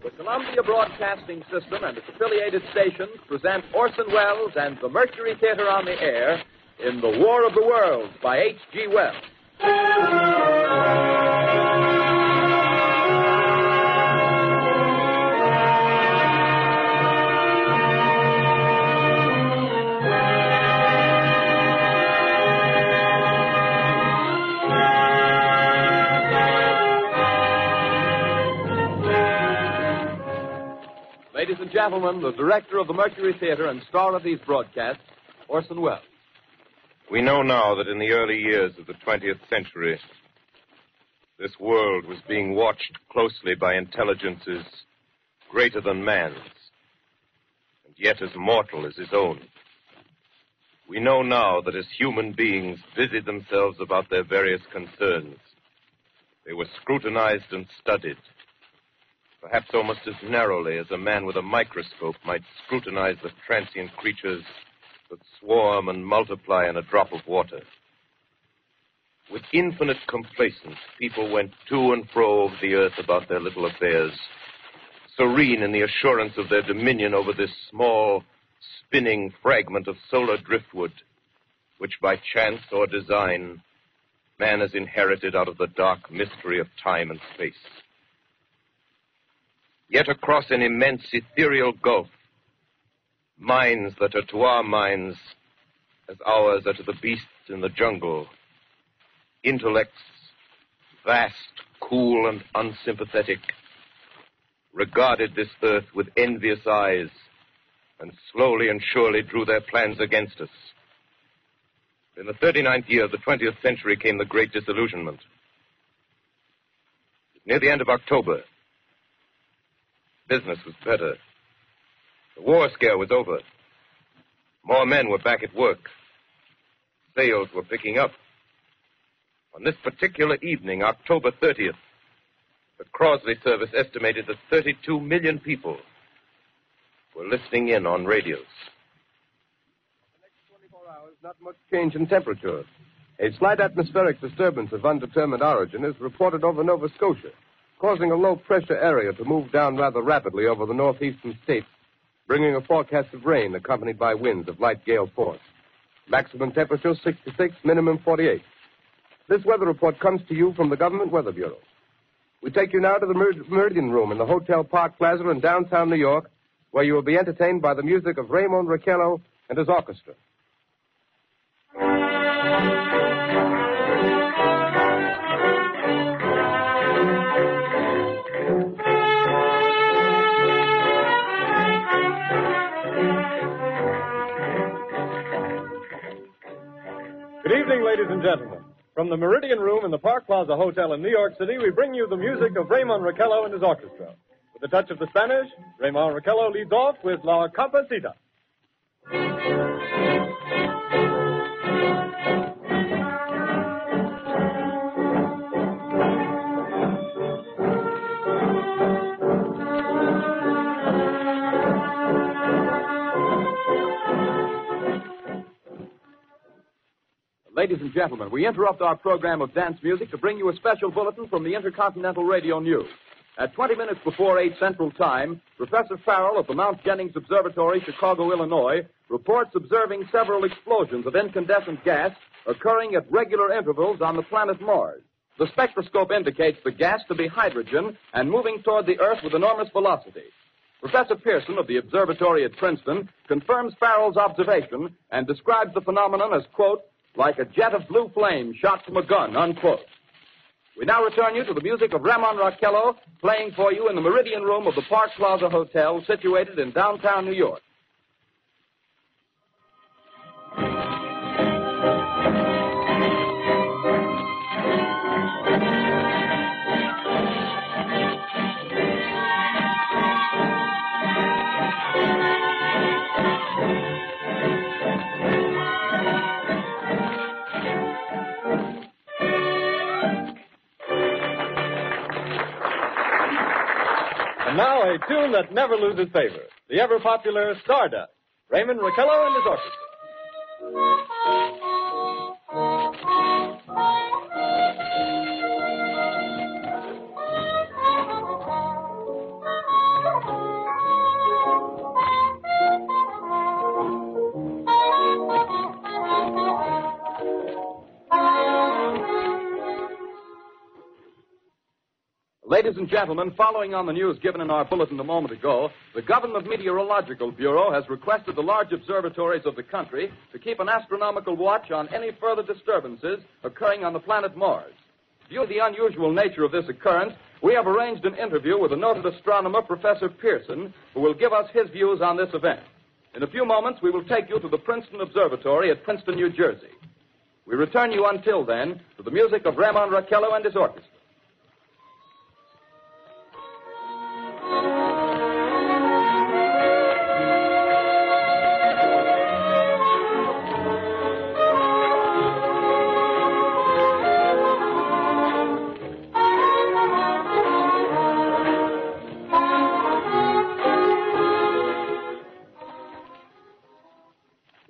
The Columbia Broadcasting System and its affiliated stations present Orson Welles and the Mercury Theater on the air in The War of the Worlds by H.G. Wells. Ladies and gentlemen, the director of the Mercury Theater and star of these broadcasts, Orson Welles. We know now that in the early years of the 20th century, this world was being watched closely by intelligences greater than man's, and yet as mortal as his own. We know now that as human beings busied themselves about their various concerns, they were scrutinized and studied, perhaps almost as narrowly as a man with a microscope might scrutinize the transient creatures that swarm and multiply in a drop of water. With infinite complacence, people went to and fro over the earth about their little affairs, serene in the assurance of their dominion over this small, spinning fragment of solar driftwood, which by chance or design, man has inherited out of the dark mystery of time and space. Yet across an immense ethereal gulf, minds that are to our minds as ours are to the beasts in the jungle, intellects vast, cool, and unsympathetic, regarded this earth with envious eyes and slowly and surely drew their plans against us. In the 39th year of the 20th century came the Great Disillusionment. Near the end of October, business was better. The war scare was over. More men were back at work. Sales were picking up. On this particular evening, October 30th, the Crosley service estimated that 32 million people were listening in on radios. The next 24 hours, not much change in temperature. A slight atmospheric disturbance of undetermined origin is reported over Nova Scotia, causing a low-pressure area to move down rather rapidly over the northeastern states, bringing a forecast of rain accompanied by winds of light gale force. Maximum temperature 66, minimum 48. This weather report comes to you from the Government Weather Bureau. We take you now to the Meridian Room in the Hotel Park Plaza in downtown New York, where you will be entertained by the music of Raymond Raquello and his orchestra. Good evening, ladies and gentlemen. From the Meridian Room in the Park Plaza Hotel in New York City, we bring you the music of Raymond Raquello and his orchestra. With a touch of the Spanish, Raymond Raquello leads off with La Capacita. Ladies and gentlemen, we interrupt our program of dance music to bring you a special bulletin from the Intercontinental Radio News. At 20 minutes before 8 Central Time, Professor Farrell of the Mount Jennings Observatory, Chicago, Illinois, reports observing several explosions of incandescent gas occurring at regular intervals on the planet Mars. The spectroscope indicates the gas to be hydrogen and moving toward the Earth with enormous velocity. Professor Pearson of the observatory at Princeton confirms Farrell's observation and describes the phenomenon as, quote, like a jet of blue flame shot from a gun, unquote. We now return you to the music of Raymond Raquello, playing for you in the Meridian Room of the Park Plaza Hotel, situated in downtown New York. And now a tune that never loses favor, the ever-popular Stardust, Raymond Raquello and his orchestra. Ladies and gentlemen, following on the news given in our bulletin a moment ago, the Government Meteorological Bureau has requested the large observatories of the country to keep an astronomical watch on any further disturbances occurring on the planet Mars. Due to the unusual nature of this occurrence, we have arranged an interview with the noted astronomer, Professor Pearson, who will give us his views on this event. In a few moments, we will take you to the Princeton Observatory at Princeton, New Jersey. We return you until then to the music of Ramon Raquello and his orchestra.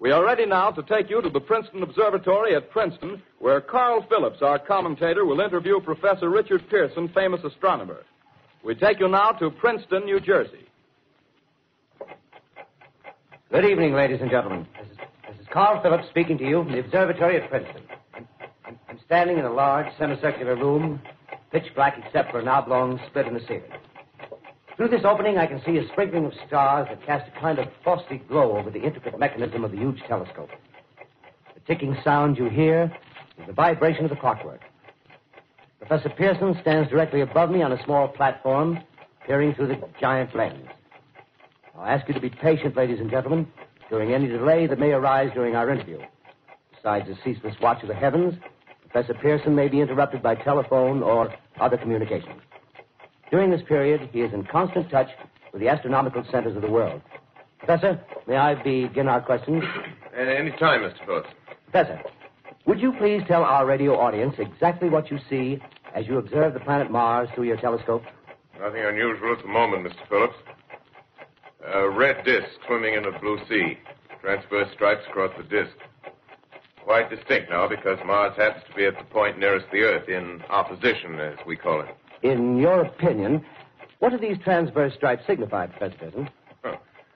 We are ready now to take you to the Princeton Observatory at Princeton, where Carl Phillips, our commentator, will interview Professor Richard Pearson, famous astronomer. We take you now to Princeton, New Jersey. Good evening, ladies and gentlemen. This is Carl Phillips speaking to you from the observatory at Princeton. I'm standing in a large semicircular room, pitch black except for an oblong split in the ceiling. Through this opening, I can see a sprinkling of stars that cast a kind of frosty glow over the intricate mechanism of the huge telescope. The ticking sound you hear is the vibration of the clockwork. Professor Pearson stands directly above me on a small platform, peering through the giant lens. I'll ask you to be patient, ladies and gentlemen, during any delay that may arise during our interview. Besides the ceaseless watch of the heavens, Professor Pearson may be interrupted by telephone or other communications. During this period, he is in constant touch with the astronomical centers of the world. Professor, may I begin our questions? Any time, Mr. Phillips. Professor, would you please tell our radio audience exactly what you see as you observe the planet Mars through your telescope? Nothing unusual at the moment, Mr. Phillips. A red disk swimming in a blue sea. Transverse stripes across the disk. Quite distinct now because Mars happens to be at the point nearest the Earth, in opposition, as we call it. In your opinion, what do these transverse stripes signify, Professor Pearson?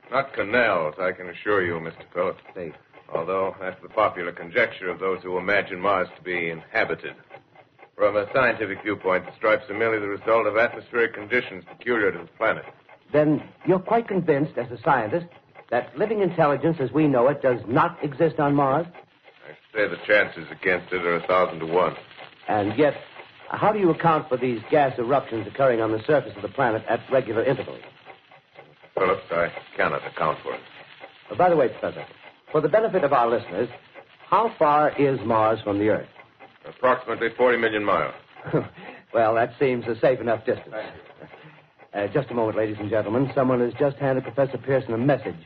Not canals, I can assure you, Mr. Phillips. They... Although that's the popular conjecture of those who imagine Mars to be inhabited. From a scientific viewpoint, the stripes are merely the result of atmospheric conditions peculiar to the planet. Then you're quite convinced, as a scientist, that living intelligence as we know it does not exist on Mars? I should say the chances against it are 1,000 to 1. And yet, how do you account for these gas eruptions occurring on the surface of the planet at regular intervals? Phillips, I cannot account for it. By the way, Professor, for the benefit of our listeners, how far is Mars from the Earth? Approximately 40 million miles. Well, that seems a safe enough distance. Just a moment, ladies and gentlemen. Someone has just handed Professor Pearson a message.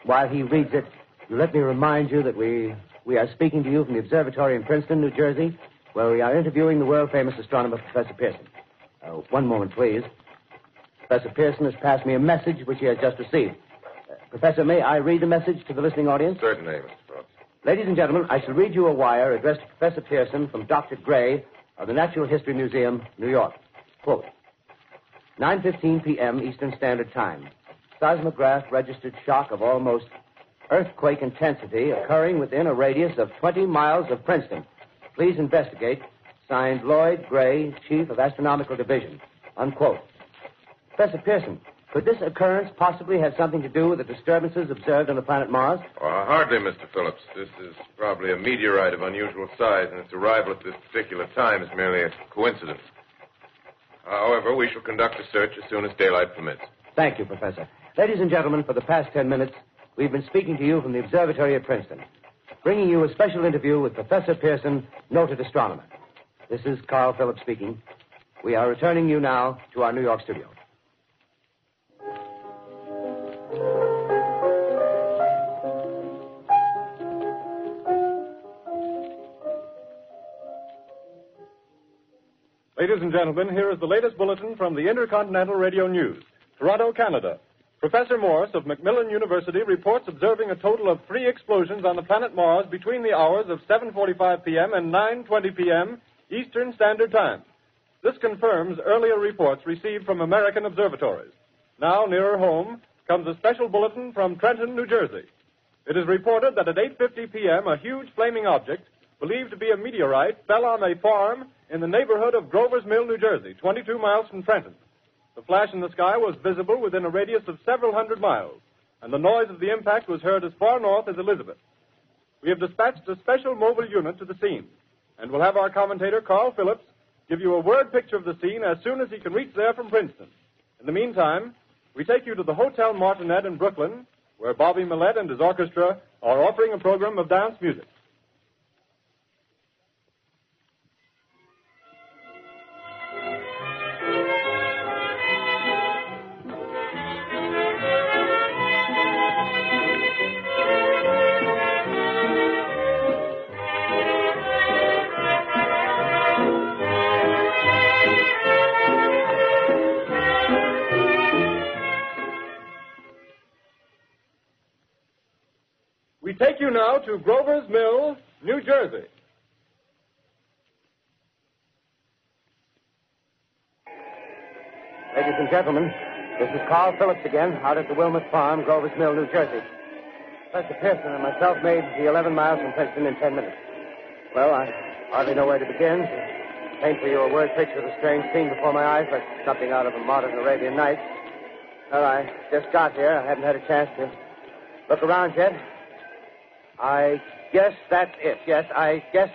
While he reads it, let me remind you that we are speaking to you from the observatory in Princeton, New Jersey, where we are interviewing the world-famous astronomer, Professor Pearson. One moment, please. Professor Pearson has passed me a message which he has just received. Professor, may I read the message to the listening audience? Certainly, Mr. Phillips. Ladies and gentlemen, I shall read you a wire addressed to Professor Pearson from Dr. Gray of the Natural History Museum, New York. Quote, 9:15 p.m. Eastern Standard Time. Seismograph registered shock of almost earthquake intensity occurring within a radius of 20 miles of Princeton. Please investigate. Signed, Lloyd Gray, Chief of Astronomical Division. Unquote. Professor Pearson, could this occurrence possibly have something to do with the disturbances observed on the planet Mars? Hardly, Mr. Phillips. This is probably a meteorite of unusual size, and its arrival at this particular time is merely a coincidence. However, we shall conduct a search as soon as daylight permits. Thank you, Professor. Ladies and gentlemen, for the past 10 minutes, we've been speaking to you from the observatory at Princeton, bringing you a special interview with Professor Pearson, noted astronomer. This is Carl Phillips speaking. We are returning you now to our New York studio. Ladies and gentlemen, here is the latest bulletin from the Intercontinental Radio News. Toronto, Canada. Professor Morse of Macmillan University reports observing a total of 3 explosions on the planet Mars between the hours of 7:45 p.m. and 9:20 p.m. Eastern Standard Time. This confirms earlier reports received from American observatories. Now, nearer home, comes a special bulletin from Trenton, New Jersey. It is reported that at 8:50 p.m., a huge flaming object, believed to be a meteorite, fell on a farm in the neighborhood of Grover's Mill, New Jersey, 22 miles from Trenton. The flash in the sky was visible within a radius of several hundred miles, and the noise of the impact was heard as far north as Elizabeth. We have dispatched a special mobile unit to the scene, and we'll have our commentator, Carl Phillips, give you a word picture of the scene as soon as he can reach there from Princeton. In the meantime, we take you to the Hotel Martinet in Brooklyn, where Bobby Millett and his orchestra are offering a program of dance music. We take you now to Grover's Mill, New Jersey. Ladies and gentlemen, this is Carl Phillips again, out at the Wilmot Farm, Grover's Mill, New Jersey. Professor Pearson and myself made the 11 miles from Princeton in 10 minutes. Well, I hardly know where to begin. To paint for you a word picture of the strange scene before my eyes, like something out of a modern Arabian Nights. Well, I just got here. I haven't had a chance to look around yet. I guess that's it. Yes, I guess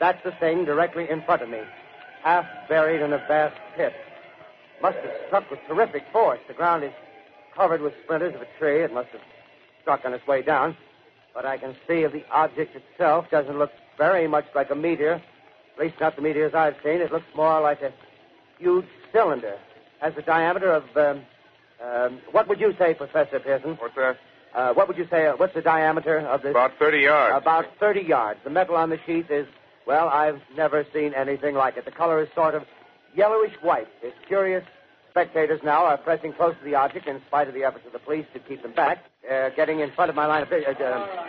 that's the thing directly in front of me. Half buried in a vast pit. Must have struck with terrific force. The ground is covered with splinters of a tree. It must have struck on its way down. But I can see the object itself doesn't look very much like a meteor. At least not the meteors I've seen. It looks more like a huge cylinder. Has a diameter of, what would you say, Professor Pearson? What's that? What would you say, what's the diameter of this? About 30 yards. About 30 yards. The metal on the sheath is, well, I've never seen anything like it. The color is sort of yellowish white. Its curious spectators now are pressing close to the object in spite of the efforts of the police to keep them back. Getting in front of my line of vision.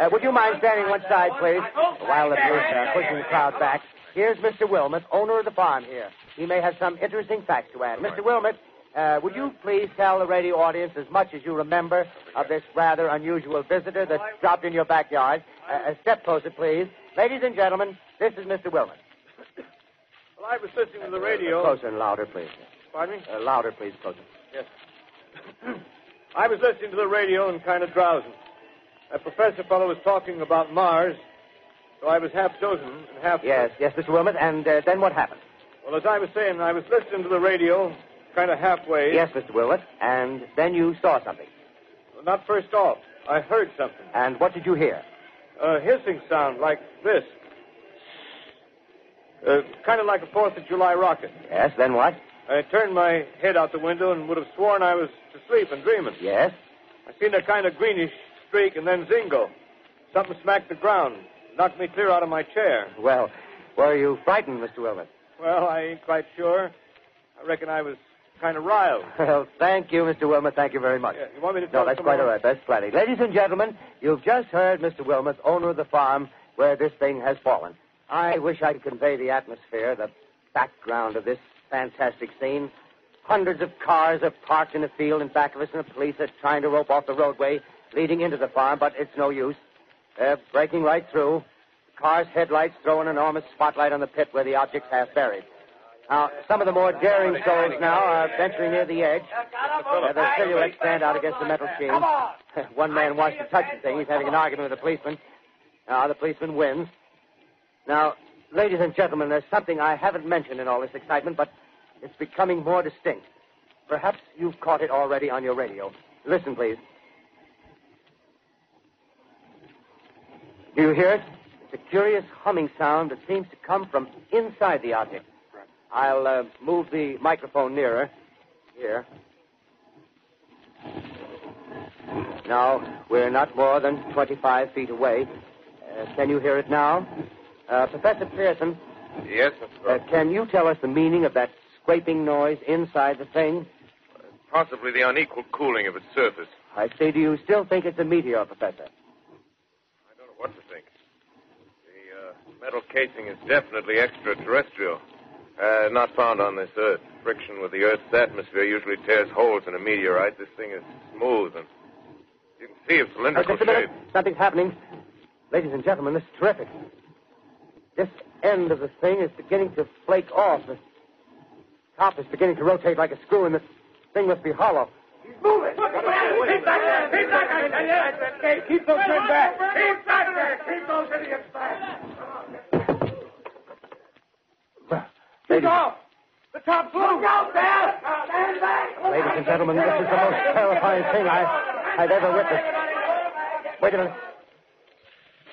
Would you mind standing one side, please? While the police are pushing the crowd back. Here's Mr. Wilmot, owner of the farm here. He may have some interesting facts to add. Mr. Wilmot, would you please tell the radio audience as much as you remember of this rather unusual visitor that dropped in your backyard? Step closer, please. Ladies and gentlemen, this is Mr. Wilmot. Well, I was listening to the radio. Closer and louder, please. Pardon me? Louder, please, closer. Yes. I was listening to the radio and kind of drowsing. That professor fellow was talking about Mars, so I was half dozing and half... Yes, Mr. Wilmot, and then what happened? Well, as I was saying, I was listening to the radio... kind of halfway. Yes, Mr. Wilmot. And then you saw something. Well, not first off. I heard something. And what did you hear? A hissing sound like this. Kind of like a 4th of July rocket. Yes, then what? I turned my head out the window and would have sworn I was asleep and dreaming. Yes? I seen a kind of greenish streak and then zingo. Something smacked the ground. Knocked me clear out of my chair. Well, were you frightened, Mr. Wilmot? Well, I ain't quite sure. I reckon I was kind of riled. Well, thank you, Mr. Wilmot. Thank you very much. Yeah, you want me to No, tell that's some quite more? all right. That's plenty. Ladies and gentlemen, you've just heard Mr. Wilmot, owner of the farm where this thing has fallen. I wish I could convey the atmosphere, the background of this fantastic scene. Hundreds of cars are parked in a field in back of us, and the police are trying to rope off the roadway leading into the farm, but it's no use. They're breaking right through. The car's headlights throw an enormous spotlight on the pit where the object's half buried. Now, some of the more daring souls now are venturing near the edge. Their silhouettes stand out against the metal sheen. One man wants to touch the thing. He's having an argument with the policeman. The policeman wins. Now, ladies and gentlemen, there's something I haven't mentioned in all this excitement, but it's becoming more distinct. Perhaps you've caught it already on your radio. Listen, please. Do you hear it? It's a curious humming sound that seems to come from inside the object. I'll move the microphone nearer. Here. Now, we're not more than 25 feet away. Can you hear it now? Professor Pearson. Yes, Mr. Grover. Can you tell us the meaning of that scraping noise inside the thing? Possibly the unequal cooling of its surface. I say, do you still think it's a meteor, Professor? I don't know what to think. The metal casing is definitely extraterrestrial. Not found on this Earth. Friction with the Earth's atmosphere usually tears holes in a meteorite. This thing is smooth, and you can see its cylindrical Just a minute. shape. Something's happening. Ladies and gentlemen, this is terrific. This end of the thing is beginning to flake off. The top is beginning to rotate like a screw, and the thing must be hollow. He's moving. Keep back there. Keep back there. Keep those men back. Keep back there. Keep those idiots back. Keep off. The top's loose. Look out there. Stand back. Ladies and gentlemen, this is the most terrifying thing I've ever witnessed. Wait a minute.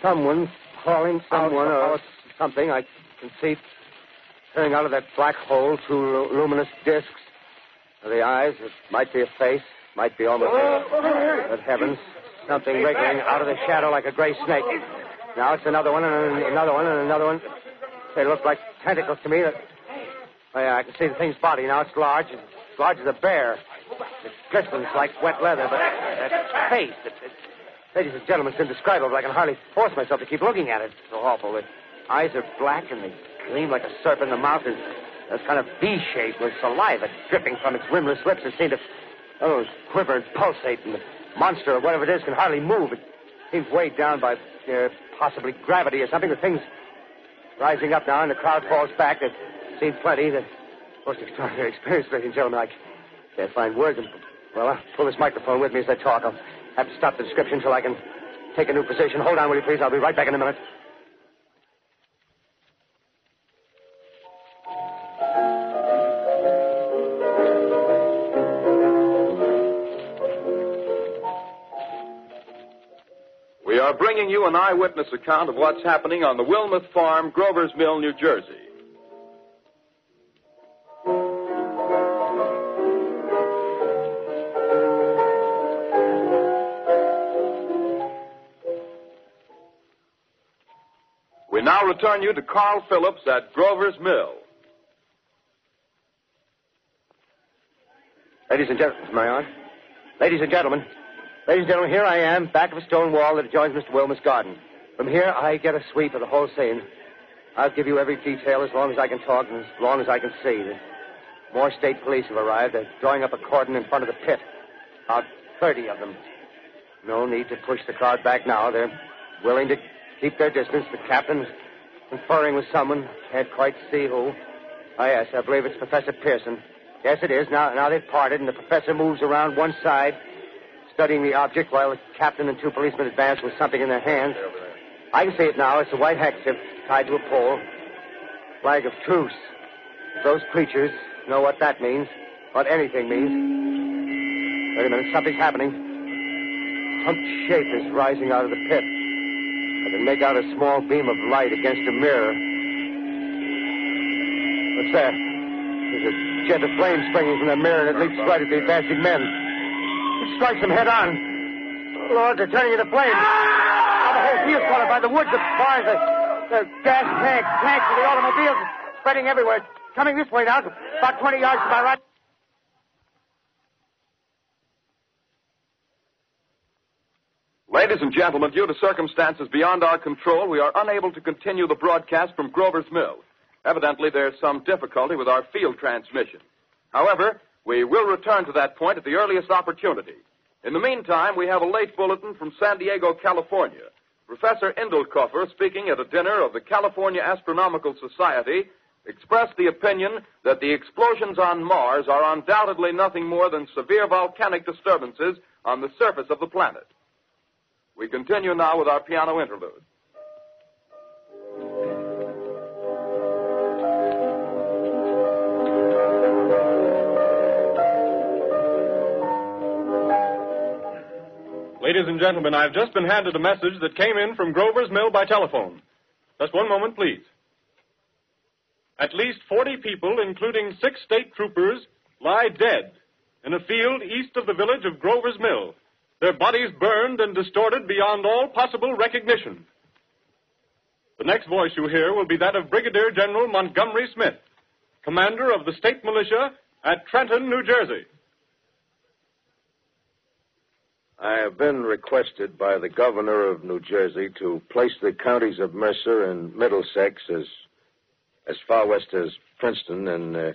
Someone's calling someone or something. I can see turning out of that black hole two luminous discs. The eyes, it might be a face, might be almost but heavens, something wriggling out of the shadow like a gray snake. Now it's another one and another one and another one. They look like tentacles to me. Oh, yeah, I can see the thing's body now. It's large as a bear. It glistens like wet leather, but that face, ladies and gentlemen, it's indescribable. I can hardly force myself to keep looking at it. It's so awful. The eyes are black and they gleam like a serpent. The mouth is kind of V-shaped with saliva dripping from its rimless lips. It seems to quiver and pulsate, and the monster or whatever it is can hardly move. It seems weighed down by possibly gravity or something. The thing's rising up now, and the crowd falls back. They've seen plenty. The most extraordinary experience, ladies and gentlemen. I can't find words. Well, I'll pull this microphone with me as I talk. I'll have to stop the description until I can take a new position. Hold on, will you, please? I'll be right back in a minute. We are bringing you an eyewitness account of what's happening on the Wilmuth Farm, Grover's Mill, New Jersey. We now return you to Carl Phillips at Grover's Mill. Ladies and gentlemen, am I on? Ladies and gentlemen, here I am, back of a stone wall that adjoins Mr. Wilmuth's garden. From here, I get a sweep of the whole scene. I'll give you every detail as long as I can talk and as long as I can see. More state police have arrived. They're drawing up a cordon in front of the pit. About 30 of them. No need to push the crowd back now. They're willing to keep their distance. The captain's conferring with someone. Can't quite see who. Oh, yes, I believe it's Professor Pearson. Yes, it is. Now they've parted, and the professor moves around one side, studying the object while the captain and two policemen advance with something in their hands. I can see it now. It's a white handkerchief tied to a pole. Flag of truce. If those creatures know what that means, what anything means. Wait a minute, something's happening. A humped shape is rising out of the pit. I can make out a small beam of light against a mirror. What's that? There's a jet of flame springing from the mirror, and it leaps right at the advancing men. It strikes them head on. Oh, Lord, they're turning into flames. Oh, the whole field's caught up by the woods, the barns, the gas tanks of the automobiles spreading everywhere. It's coming this way now, about 20 yards to my right. Ladies and gentlemen, due to circumstances beyond our control, we are unable to continue the broadcast from Grover's Mill. Evidently, there's some difficulty with our field transmission. However, we will return to that point at the earliest opportunity. In the meantime, we have a late bulletin from San Diego, California. Professor Indelkoffer, speaking at a dinner of the California Astronomical Society, expressed the opinion that the explosions on Mars are undoubtedly nothing more than severe volcanic disturbances on the surface of the planet. We continue now with our piano interlude. Ladies and gentlemen, I've just been handed a message that came in from Grover's Mill by telephone. Just one moment, please. At least 40 people, including 6 state troopers, lie dead in a field east of the village of Grover's Mill. Their bodies burned and distorted beyond all possible recognition. The next voice you hear will be that of Brigadier General Montgomery Smith, commander of the state militia at Trenton, New Jersey. I have been requested by the governor of New Jersey to place the counties of Mercer and Middlesex as far west as Princeton and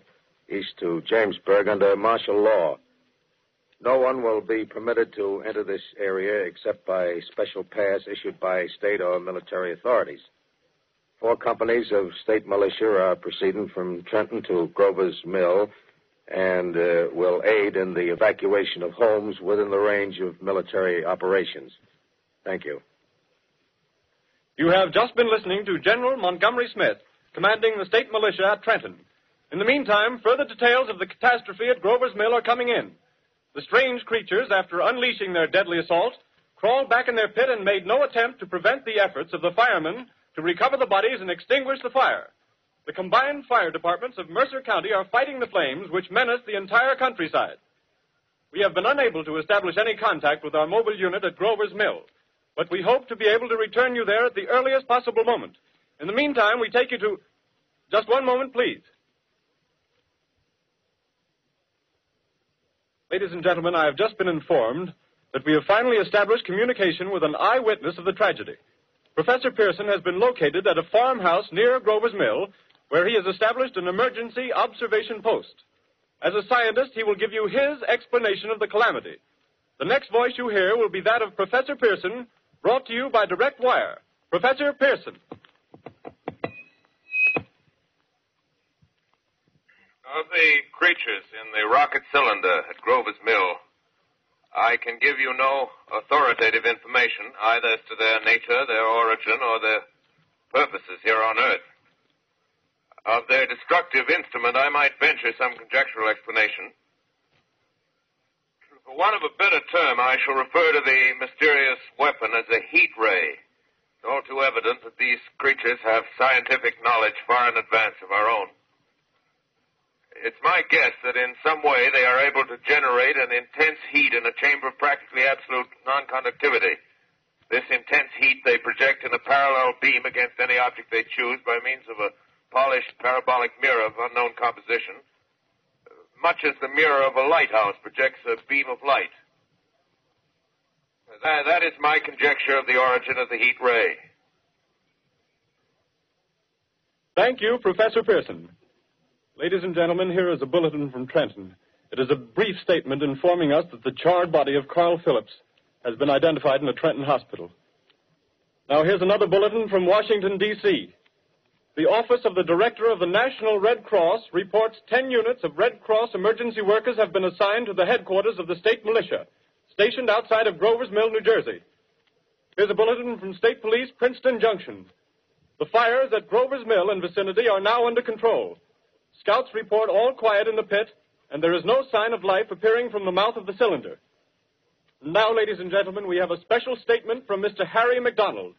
east to Jamesburg under martial law. No one will be permitted to enter this area except by special pass issued by state or military authorities. 4 companies of state militia are proceeding from Trenton to Grover's Mill and will aid in the evacuation of homes within the range of military operations. Thank you. You have just been listening to General Montgomery Smith, commanding the state militia at Trenton. In the meantime, further details of the catastrophe at Grover's Mill are coming in. The strange creatures, after unleashing their deadly assault, crawled back in their pit and made no attempt to prevent the efforts of the firemen to recover the bodies and extinguish the fire. The combined fire departments of Mercer County are fighting the flames which menace the entire countryside. We have been unable to establish any contact with our mobile unit at Grover's Mill, but we hope to be able to return you there at the earliest possible moment. In the meantime, we take you to... Just one moment, please. Ladies and gentlemen, I have just been informed that we have finally established communication with an eyewitness of the tragedy. Professor Pearson has been located at a farmhouse near Grover's Mill, where he has established an emergency observation post. As a scientist, he will give you his explanation of the calamity. The next voice you hear will be that of Professor Pearson, brought to you by direct wire. Professor Pearson. Of the creatures in the rocket cylinder at Grover's Mill, I can give you no authoritative information, either as to their nature, their origin, or their purposes here on Earth. Of their destructive instrument, I might venture some conjectural explanation. For want of a better term, I shall refer to the mysterious weapon as a heat ray. It's all too evident that these creatures have scientific knowledge far in advance of our own. It's my guess that in some way they are able to generate an intense heat in a chamber of practically absolute non-conductivity. This intense heat they project in a parallel beam against any object they choose by means of a polished parabolic mirror of unknown composition, much as the mirror of a lighthouse projects a beam of light. That is my conjecture of the origin of the heat ray. Thank you, Professor Pearson. Ladies and gentlemen, here is a bulletin from Trenton. It is a brief statement informing us that the charred body of Carl Phillips has been identified in a Trenton hospital. Now, here's another bulletin from Washington, D.C. The Office of the Director of the National Red Cross reports 10 units of Red Cross emergency workers have been assigned to the headquarters of the state militia, stationed outside of Grover's Mill, New Jersey. Here's a bulletin from State Police, Princeton Junction. The fires at Grover's Mill and vicinity are now under control. Scouts report all quiet in the pit, and there is no sign of life appearing from the mouth of the cylinder. Now, ladies and gentlemen, we have a special statement from Mr. Harry McDonald,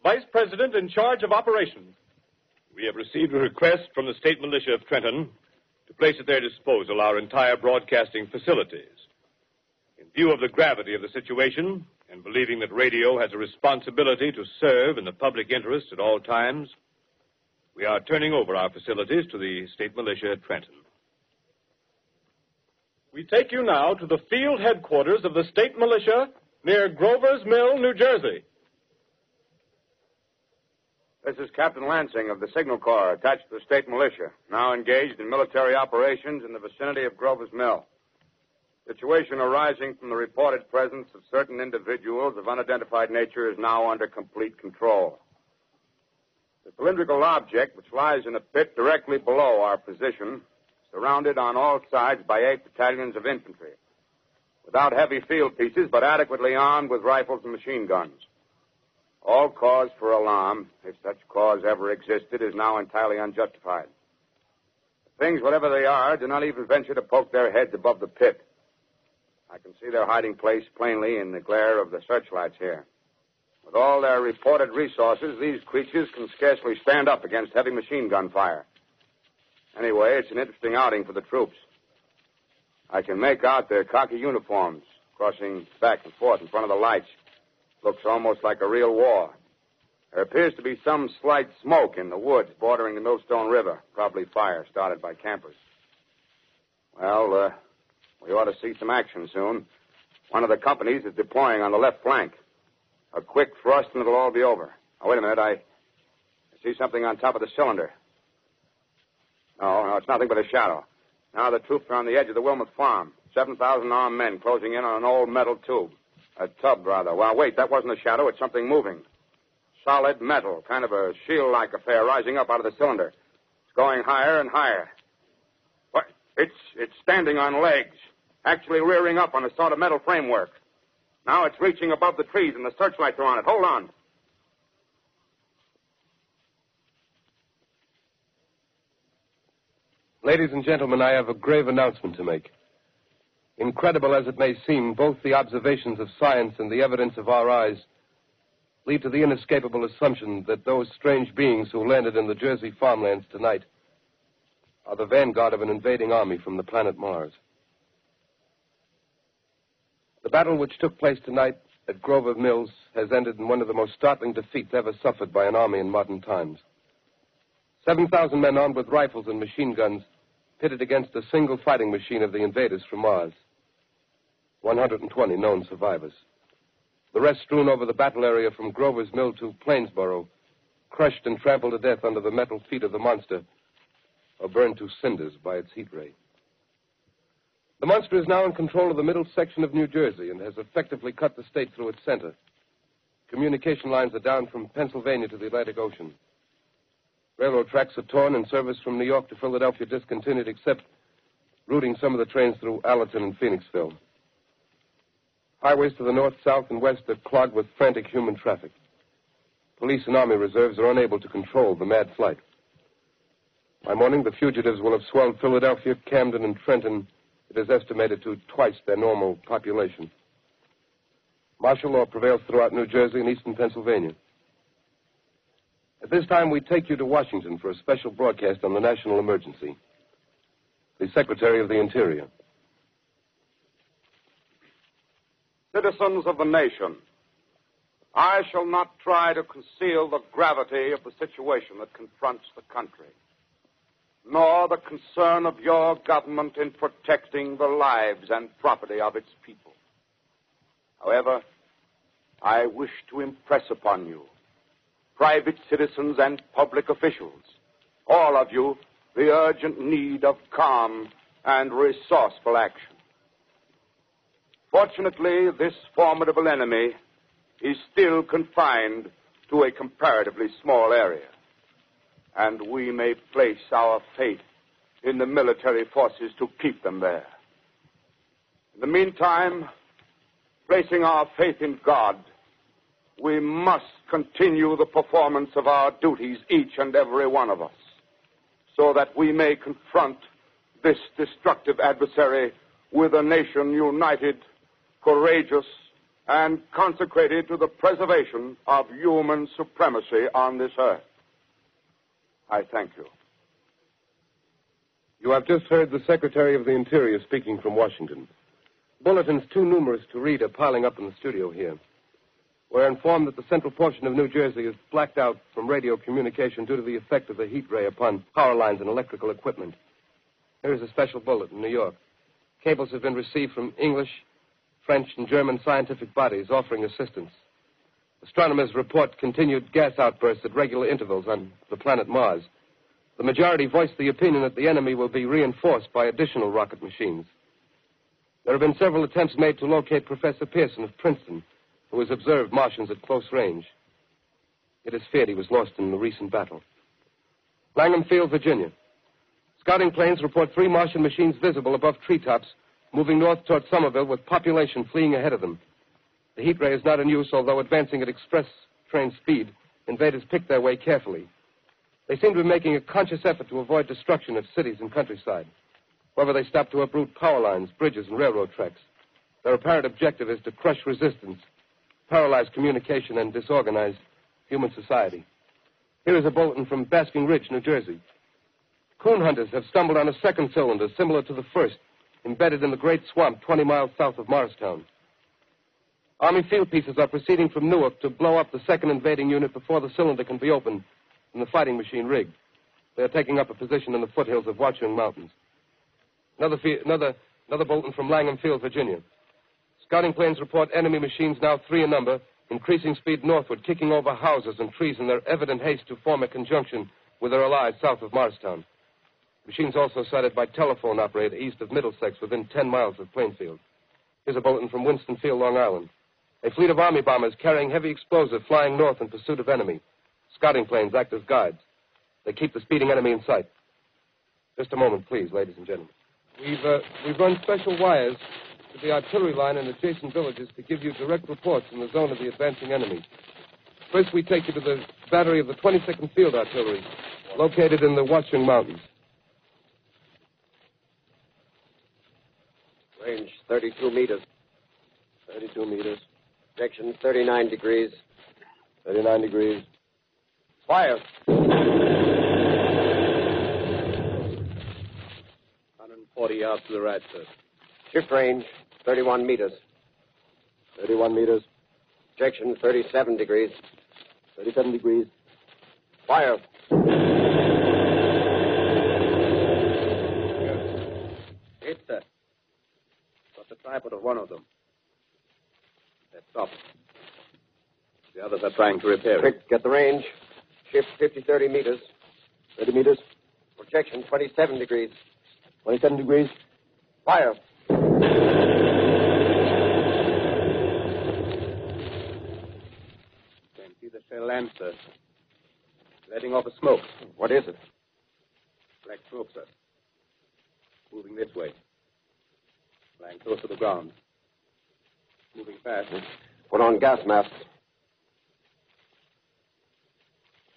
Vice President in charge of operations. We have received a request from the state militia of Trenton to place at their disposal our entire broadcasting facilities. In view of the gravity of the situation, and believing that radio has a responsibility to serve in the public interest at all times, we are turning over our facilities to the state militia at Trenton. We take you now to the field headquarters of the state militia near Grover's Mill, New Jersey. This is Captain Lansing of the Signal Corps, attached to the state militia, now engaged in military operations in the vicinity of Grover's Mill. Situation arising from the reported presence of certain individuals of unidentified nature is now under complete control. The cylindrical object, which lies in a pit directly below our position, surrounded on all sides by 8 battalions of infantry, without heavy field pieces, but adequately armed with rifles and machine guns. All cause for alarm, if such cause ever existed, is now entirely unjustified. Things, whatever they are, do not even venture to poke their heads above the pit. I can see their hiding place plainly in the glare of the searchlights here. With all their reported resources, these creatures can scarcely stand up against heavy machine gun fire. Anyway, it's an interesting outing for the troops. I can make out their khaki uniforms crossing back and forth in front of the lights. Looks almost like a real war. There appears to be some slight smoke in the woods bordering the Millstone River, probably fire started by campers. Well, we ought to see some action soon. One of the companies is deploying on the left flank. A quick thrust and it'll all be over. Now, wait a minute. I see something on top of the cylinder. No, it's nothing but a shadow. Now the troops are on the edge of the Wilmot farm. 7,000 armed men closing in on an old metal tube. A tub, rather. Well, wait, that wasn't a shadow. It's something moving. solid metal, kind of a shield-like affair rising up out of the cylinder. It's going higher and higher. What? It's standing on legs, actually rearing up on a sort of metal framework. Now it's reaching above the trees, and the searchlights are on it. Hold on. Ladies and gentlemen, I have a grave announcement to make. Incredible as it may seem, both the observations of science and the evidence of our eyes lead to the inescapable assumption that those strange beings who landed in the Jersey farmlands tonight are the vanguard of an invading army from the planet Mars. The battle which took place tonight at Grover Mills has ended in one of the most startling defeats ever suffered by an army in modern times. 7,000 men armed with rifles and machine guns pitted against a single fighting machine of the invaders from Mars. 120 known survivors. The rest strewn over the battle area from Grover's Mill to Plainsboro, crushed and trampled to death under the metal feet of the monster, or burned to cinders by its heat ray. The monster is now in control of the middle section of New Jersey and has effectively cut the state through its center. Communication lines are down from Pennsylvania to the Atlantic Ocean. Railroad tracks are torn and service from New York to Philadelphia discontinued, except routing some of the trains through Allerton and Phoenixville. Highways to the north, south, and west are clogged with frantic human traffic. Police and army reserves are unable to control the mad flight. By morning, the fugitives will have swelled Philadelphia, Camden, and Trenton, it is estimated, to twice their normal population. Martial law prevails throughout New Jersey and eastern Pennsylvania. At this time, we take you to Washington for a special broadcast on the national emergency. The Secretary of the Interior. Citizens of the nation, I shall not try to conceal the gravity of the situation that confronts the country, nor the concern of your government in protecting the lives and property of its people. However, I wish to impress upon you, private citizens and public officials, all of you, the urgent need of calm and resourceful action. Fortunately, this formidable enemy is still confined to a comparatively small area, and we may place our faith in the military forces to keep them there. In the meantime, placing our faith in God, we must continue the performance of our duties, each and every one of us, so that we may confront this destructive adversary with a nation united, courageous, and consecrated to the preservation of human supremacy on this earth. I thank you. You have just heard the Secretary of the Interior speaking from Washington. Bulletins too numerous to read are piling up in the studio here. We're informed that the central portion of New Jersey is blacked out from radio communication due to the effect of the heat ray upon power lines and electrical equipment. Here's a special bulletin in New York. Cables have been received from English, French, and German scientific bodies offering assistance. Astronomers report continued gas outbursts at regular intervals on the planet Mars. The majority voiced the opinion that the enemy will be reinforced by additional rocket machines. There have been several attempts made to locate Professor Pearson of Princeton, who has observed Martians at close range. It is feared he was lost in the recent battle. Langham Field, Virginia. Scouting planes report 3 Martian machines visible above treetops, moving north toward Somerville with population fleeing ahead of them. The heat ray is not in use, although advancing at express train speed, invaders pick their way carefully. They seem to be making a conscious effort to avoid destruction of cities and countryside. However, they stop to uproot power lines, bridges, and railroad tracks. Their apparent objective is to crush resistance, paralyze communication, and disorganize human society. Here is a bulletin from Basking Ridge, New Jersey. Coon hunters have stumbled on a second cylinder similar to the first, embedded in the great swamp 20 miles south of Morristown. Army field pieces are proceeding from Newark to blow up the second invading unit before the cylinder can be opened and the fighting machine rigged. They are taking up a position in the foothills of Watchung Mountains. Another bulletin from Langham Field, Virginia. Scouting planes report enemy machines, now 3 in number, increasing speed northward, kicking over houses and trees in their evident haste to form a conjunction with their allies south of Morristown. Machines also sighted by telephone operator east of Middlesex, within 10 miles of Plainfield. Here's a bulletin from Winston Field, Long Island. A fleet of Army bombers carrying heavy explosive flying north in pursuit of enemy. Scouting planes act as guides. They keep the speeding enemy in sight. Just a moment, please, ladies and gentlemen. We've run special wires to the artillery line and adjacent villages to give you direct reports in the zone of the advancing enemy. First, we take you to the battery of the 22nd Field Artillery, located in the Watchung Mountains. Range 32 meters. 32 meters. Projection 39 degrees. 39 degrees. Fire. 140 yards to the right, sir. Shift range 31 meters. 31 meters. Projection 37 degrees. 37 degrees. Fire. 8, sir. Got the tripod of one of them. That's off. The others are trying to repair it. Quick, get the range. Shift 30 meters. 30 meters. Projection 27 degrees. 27 degrees. Fire. Can see the shell lamp, sir. Letting off a smoke. What is it? Black smoke, sir. Moving this way. Flying close to the ground. Moving fast. Put on gas masks.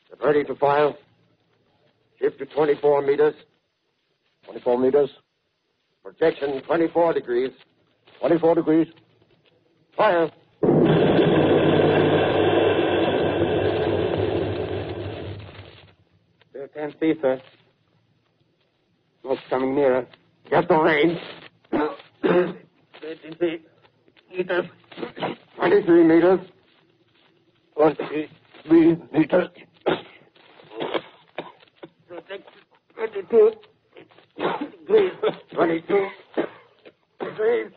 Get ready to fire. Shift to 24 meters. 24 meters. Projection 24 degrees. 24 degrees. Fire. Still can't see, sir. Smoke's coming nearer. Get the range. 33 meters. 23 meters. 23 meters. 22 degrees. 22 degrees.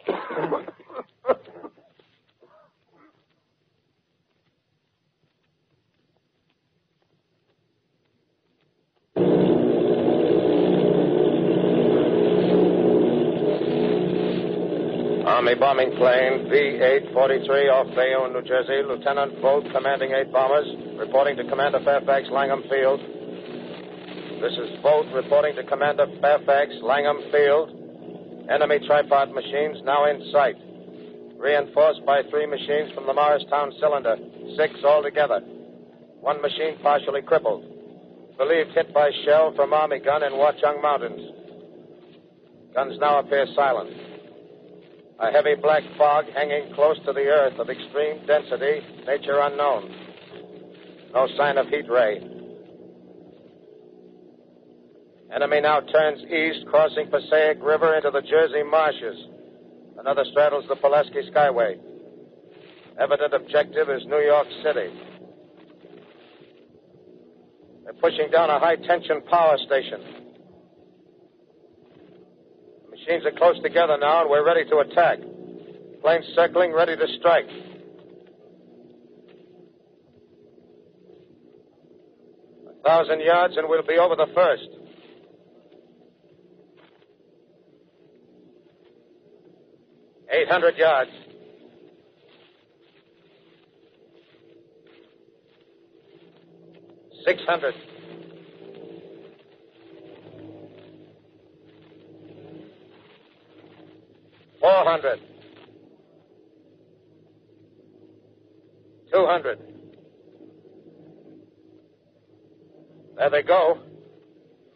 Army bombing plane V-843 off Bayonne, New Jersey. Lieutenant Vogt, commanding 8 bombers, reporting to Commander Fairfax, Langham Field. This is Vogt reporting to Commander Fairfax, Langham Field. Enemy tripod machines now in sight. Reinforced by 3 machines from the Morristown cylinder. 6 altogether. 1 machine partially crippled. Believed hit by shell from Army gun in Watchung Mountains. Guns now appear silent. A heavy black fog hanging close to the earth of extreme density, nature unknown. No sign of heat ray. Enemy now turns east, crossing Passaic River into the Jersey marshes. Another straddles the Pulaski Skyway. Evident objective is New York City. They're pushing down a high-tension power station. The machines are close together now, and we're ready to attack. Planes circling, ready to strike. A 1,000 yards, and we'll be over the first. Eight 800 yards. $600. $400. $200. There they go.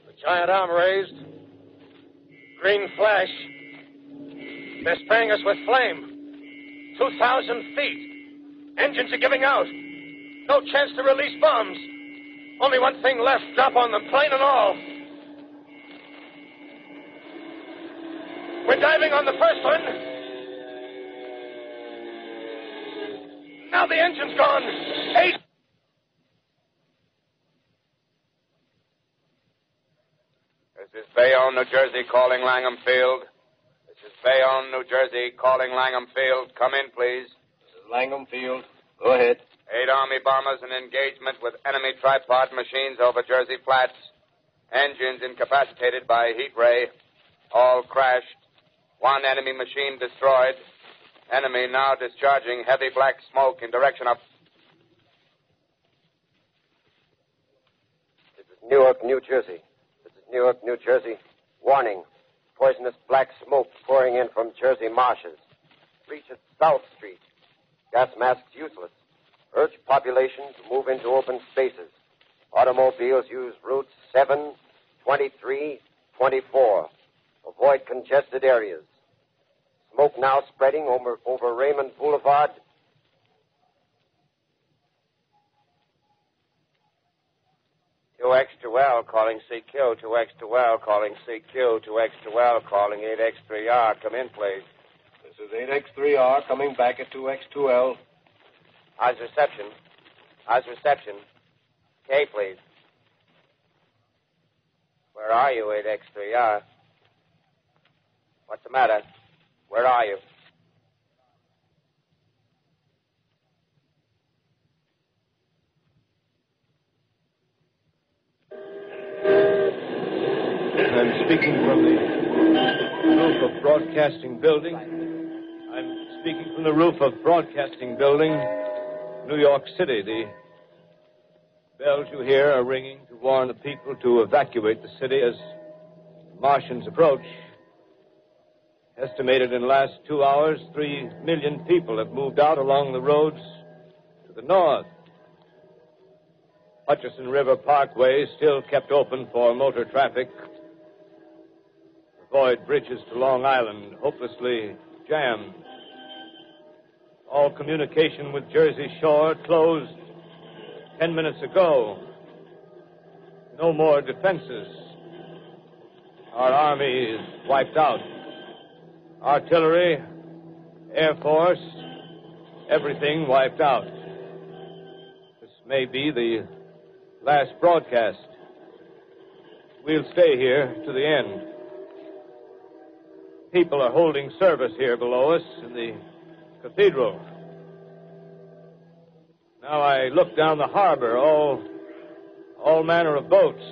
The giant arm raised. Green flash. They're spraying us with flame. 2,000 feet. Engines are giving out. No chance to release bombs. Only one thing left. Drop on them, plane and all. We're diving on the first one. Now the engine's gone. 8. This is Bayonne, New Jersey, calling Langham Field. This is Bayonne, New Jersey, calling Langham Field. Come in, please. This is Langham Field. Go ahead. 8 Army bombers in engagement with enemy tripod machines over Jersey Flats. Engines incapacitated by heat ray. All crashed. 1 enemy machine destroyed. Enemy now discharging heavy black smoke in direction of... This is Newark, New Jersey. This is Newark, New Jersey. Warning. Poisonous black smoke pouring in from Jersey marshes. Reach at South Street. Gas masks useless. Urge population to move into open spaces. Automobiles use routes 7, 23, 24. Avoid congested areas. Smoke now spreading over Raymond Boulevard. X2L calling CQ, 2X2L calling CQ, 2X2L calling 8X3R. Come in, please. This is 8X3R coming back at 2X2L. How's reception? How's reception? K, please. Where are you, 8X3R? What's the matter? Where are you? I'm speaking from the roof of Broadcasting Building. I'm speaking from the roof of Broadcasting Building, New York City. The bells you hear are ringing to warn the people to evacuate the city as Martians approach. Estimated in the last 2 hours, 3 million people have moved out along the roads to the north. Hutchison River Parkway is still kept open for motor traffic. Avoid bridges to Long Island, hopelessly jammed. All communication with Jersey Shore closed 10 minutes ago. No more defenses. Our army is wiped out. Artillery, Air Force, everything wiped out. This may be the last broadcast. We'll stay here to the end. People are holding service here below us in the cathedral. Now I look down the harbor, all manner of boats,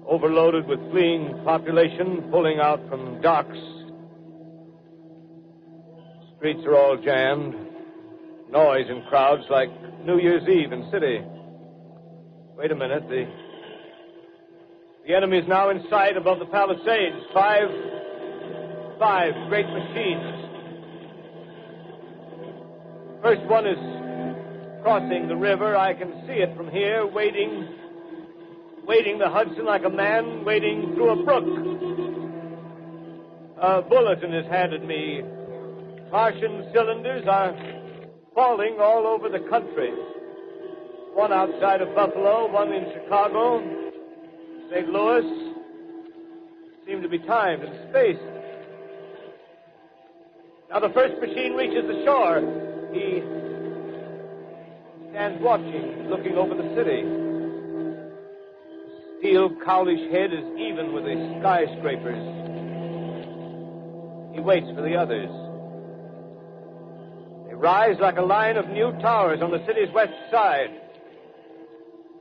overloaded with fleeing population pulling out from docks. Streets are all jammed. Noise and crowds like New Year's Eve in city. Wait a minute. The enemy is now in sight above the Palisades. Five great machines. First one is crossing the river. I can see it from here, wading the Hudson like a man wading through a brook. A bulletin is handed me. Martian cylinders are falling all over the country. One outside of Buffalo, one in Chicago, St. Louis. Seem to be timed and spaced. Now the first machine reaches the shore. He stands watching, looking over the city. The steel cowlish head is even with the skyscrapers. He waits for the others. They rise like a line of new towers on the city's west side.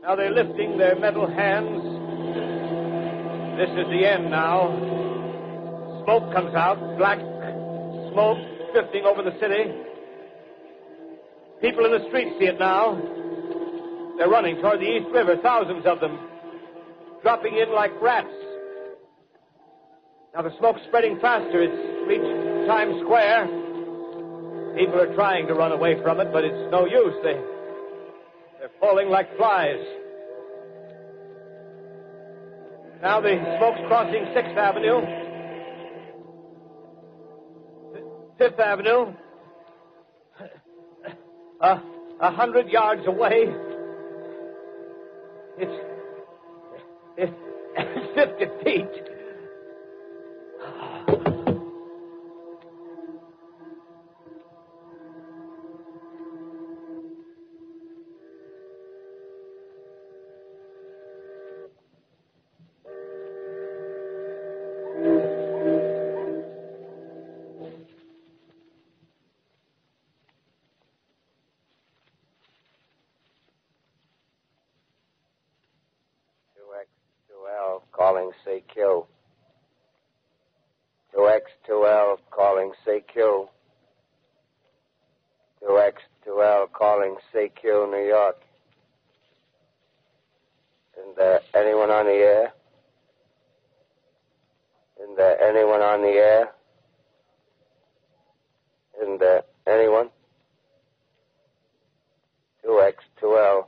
Now they're lifting their metal hands. This is the end now. Smoke comes out, black smoke drifting over the city. People in the streets see it now. They're running toward the East River, thousands of them, dropping in like rats. Now the smoke's spreading faster. It's reached Times Square. People are trying to run away from it, but it's no use. They're falling like flies. Now the smoke's crossing 6th Avenue. 5th Avenue. 100 yards away. It's 50 feet. Calling CQ. 2X2L calling CQ. X2L calling CQ, New York. Isn't there anyone on the air? Isn't there anyone on the air? Isn't there anyone? 2X2L.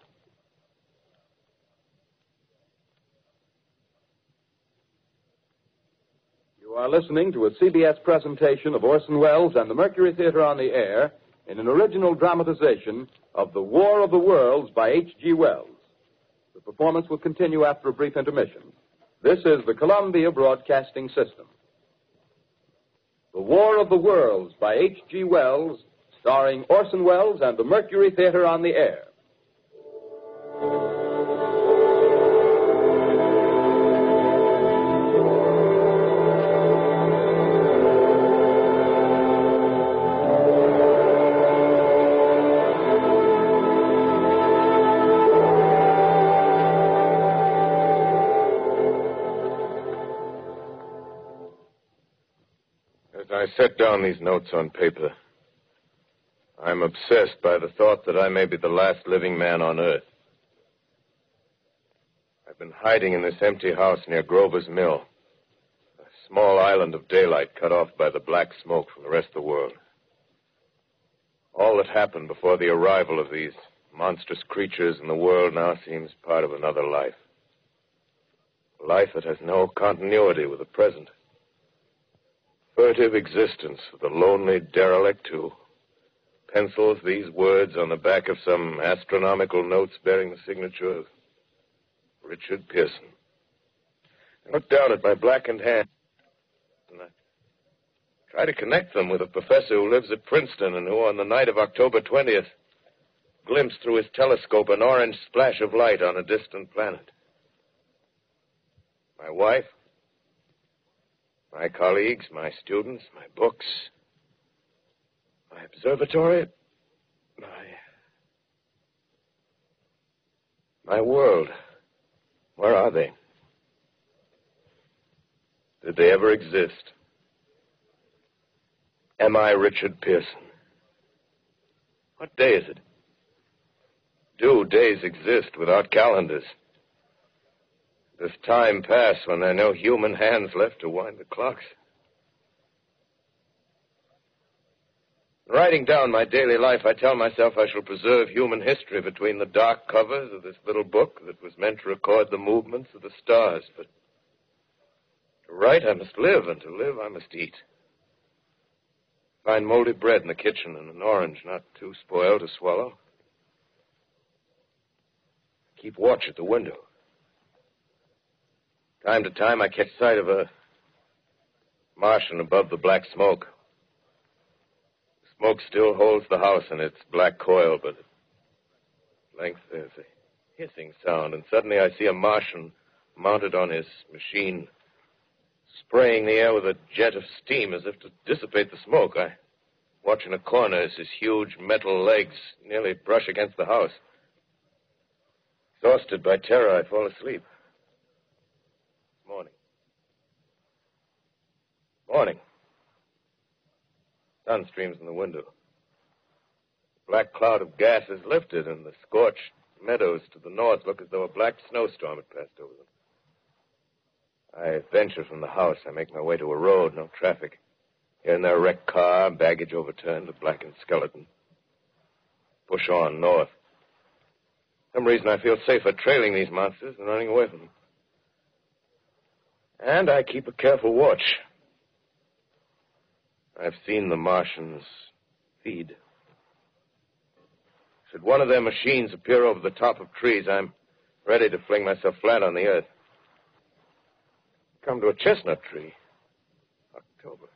You are listening to a CBS presentation of Orson Welles and the Mercury Theater on the Air in an original dramatization of The War of the Worlds by H.G. Wells. The performance will continue after a brief intermission. This is the Columbia Broadcasting System. The War of the Worlds by H.G. Wells, starring Orson Welles and the Mercury Theater on the Air. I set down these notes on paper. I'm obsessed by the thought that I may be the last living man on Earth. I've been hiding in this empty house near Grover's Mill, a small island of daylight cut off by the black smoke from the rest of the world. All that happened before the arrival of these monstrous creatures in the world now seems part of another life. A life that has no continuity with the present. Furtive existence of the lonely derelict who pencils these words on the back of some astronomical notes bearing the signature of Richard Pearson. I look down at my blackened hand and I try to connect them with a professor who lives at Princeton and who, on the night of October 20th, glimpsed through his telescope an orange splash of light on a distant planet. My wife, my colleagues, my students, my books, my observatory, my world. Where are they? Did they ever exist? Am I Richard Pearson? What day is it? Do days exist without calendars? Does time pass when there are no human hands left to wind the clocks? Writing down my daily life, I tell myself I shall preserve human history between the dark covers of this little book that was meant to record the movements of the stars. But to write, I must live, and to live, I must eat. Find moldy bread in the kitchen and an orange not too spoiled to swallow. Keep watch at the window. Time to time, I catch sight of a Martian above the black smoke. The smoke still holds the house in its black coil, but at length there's a hissing sound, and suddenly I see a Martian mounted on his machine, spraying the air with a jet of steam as if to dissipate the smoke. I watch in a corner as his huge metal legs nearly brush against the house. Exhausted by terror, I fall asleep. Morning. Sun streams in the window. The black cloud of gas is lifted, and the scorched meadows to the north look as though a black snowstorm had passed over them. I venture from the house. I make my way to a road, no traffic. Here and there, a wrecked car, baggage overturned, a blackened skeleton. Push on north. For some reason, I feel safer trailing these monsters than running away from them. And I keep a careful watch. I've seen the Martians feed. Should one of their machines appear over the top of trees, I'm ready to fling myself flat on the earth. Come to a chestnut tree. October.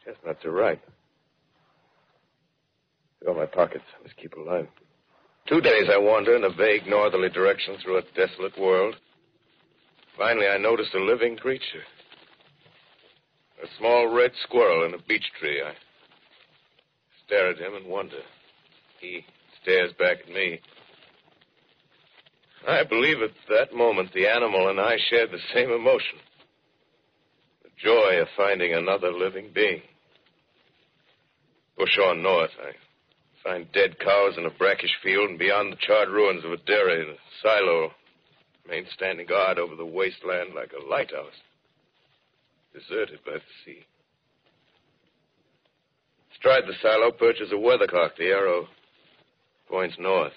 Chestnuts are ripe. Fill my pockets. Let's keep alive. 2 days I wander in a vague northerly direction through a desolate world. Finally, I notice a living creature. A small red squirrel in a beech tree. I stare at him and wonder. He stares back at me. I believe at that moment the animal and I shared the same emotion. The joy of finding another living being. Push on north. I Find dead cows in a brackish field, and beyond the charred ruins of a dairy and a silo. Remain standing guard over the wasteland like a lighthouse. Deserted by the sea. Astride the silo perches a weathercock. The arrow points north.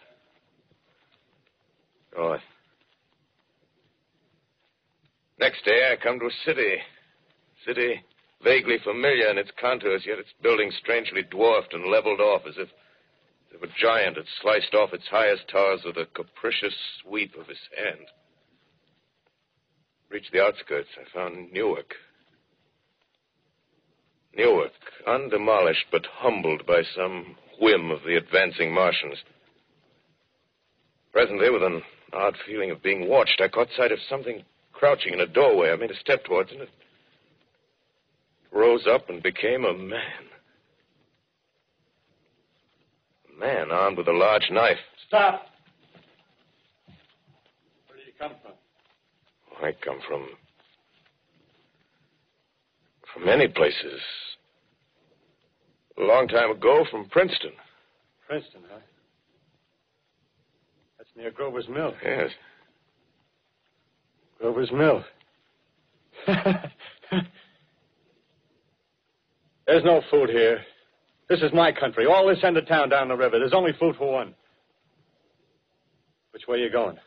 North. Next day, I come to a city. City vaguely familiar in its contours, yet its buildings strangely dwarfed and leveled off as if a giant had sliced off its highest towers with a capricious sweep of his hand. Reached the outskirts. I found Newark. Newark, undemolished but humbled by some whim of the advancing Martians. Presently, with an odd feeling of being watched, I caught sight of something crouching in a doorway. I made a step towards it. It rose up and became a man. A man armed with a large knife. Stop! Where do you come from? I come from many places. A long time ago, from Princeton. Princeton, huh? That's near Grover's Mill. Yes. Grover's Mill. There's no food here. This is my country. All this end of town down the river. There's only food for one. Which way are you going?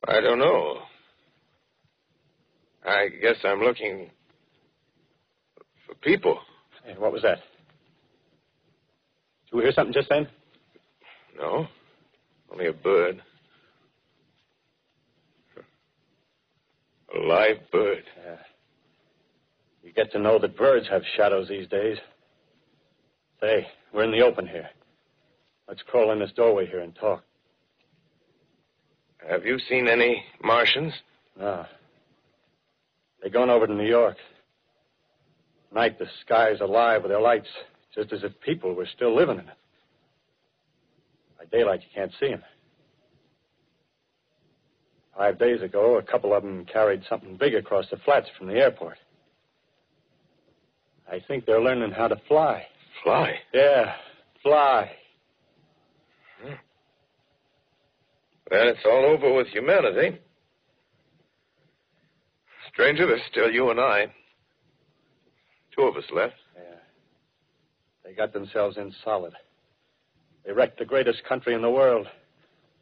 I don't know. I guess I'm looking for people. Hey, what was that? Did you hear something just then? No. Only a bird. A live bird. Yeah. You get to know that birds have shadows these days. Say, we're in the open here. Let's crawl in this doorway here and talk. Have you seen any Martians? No. They're going over to New York. Tonight, the sky's alive with their lights, just as if people were still living in it. By daylight, you can't see them. 5 days ago, a couple of them carried something big across the flats from the airport. I think they're learning how to fly. Fly? Yeah, fly. Then it's all over with humanity. Stranger, there's still you and I. 2 of us left. Yeah. They got themselves in solid. They wrecked the greatest country in the world.